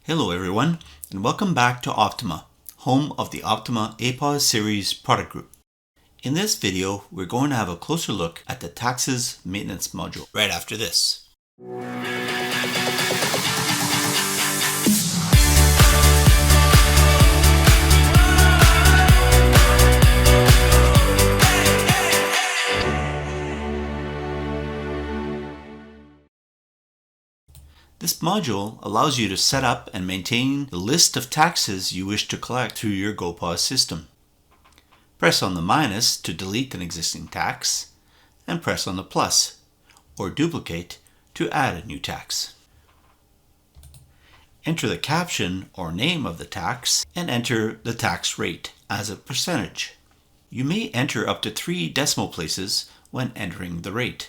Hello everyone, and welcome back to Optima, home of the Optima GoPOS series product group. In this video, we're going to have a closer look at the taxes maintenance module right after this. This module allows you to set up and maintain the list of taxes you wish to collect through your GoPOS system. Press on the minus to delete an existing tax, and press on the plus, or duplicate, to add a new tax. Enter the caption or name of the tax, and enter the tax rate as a percentage. You may enter up to 3 decimal places when entering the rate.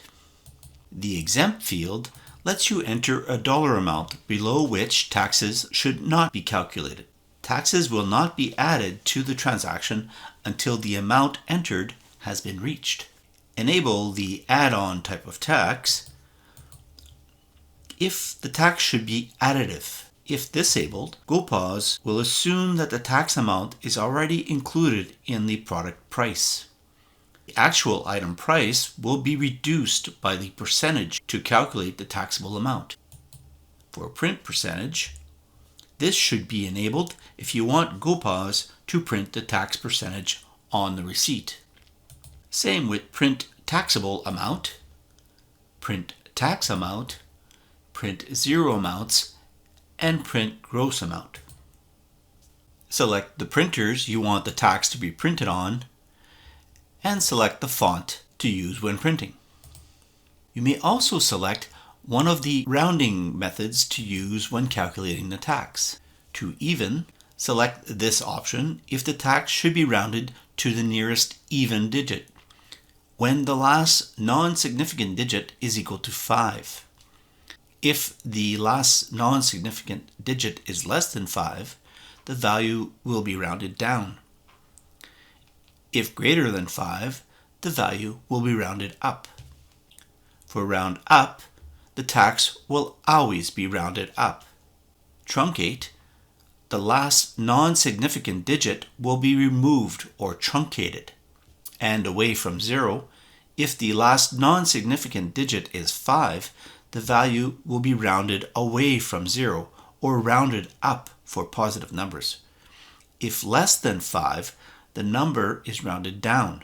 The Exempt field lets you enter a dollar amount below which taxes should not be calculated. Taxes will not be added to the transaction until the amount entered has been reached. Enable the add-on type of tax if the tax should be additive. If disabled, GoPOS will assume that the tax amount is already included in the product price. The actual item price will be reduced by the percentage to calculate the taxable amount. For print percentage, this should be enabled if you want GoPOS to print the tax percentage on the receipt. Same with print taxable amount, print tax amount, print zero amounts, and print gross amount. Select the printers you want the tax to be printed on, and select the font to use when printing. You may also select one of the rounding methods to use when calculating the tax. To even, select this option if the tax should be rounded to the nearest even digit, when the last non-significant digit is equal to 5. If the last non-significant digit is less than 5, the value will be rounded down. If greater than 5, the value will be rounded up. For round up, the tax will always be rounded up. Truncate, the last non-significant digit will be removed or truncated. And away from 0, if the last non-significant digit is 5, the value will be rounded away from 0 or rounded up for positive numbers. If less than 5, the number is rounded down.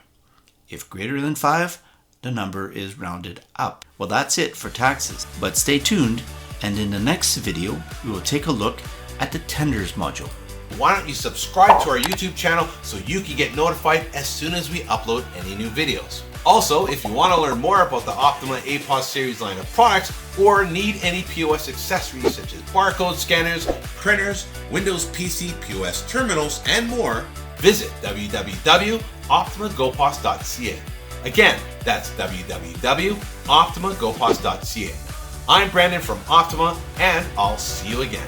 If greater than 5, the number is rounded up. Well, that's it for taxes, but stay tuned, and in the next video, we will take a look at the tenders module. Why don't you subscribe to our YouTube channel so you can get notified as soon as we upload any new videos. Also, if you want to learn more about the Optima GoPOS series line of products or need any POS accessories such as barcode scanners, printers, Windows PC POS terminals, and more, visit www.optimagopos.ca. Again, that's www.optimagopos.ca. I'm Brandon from Optima, and I'll see you again.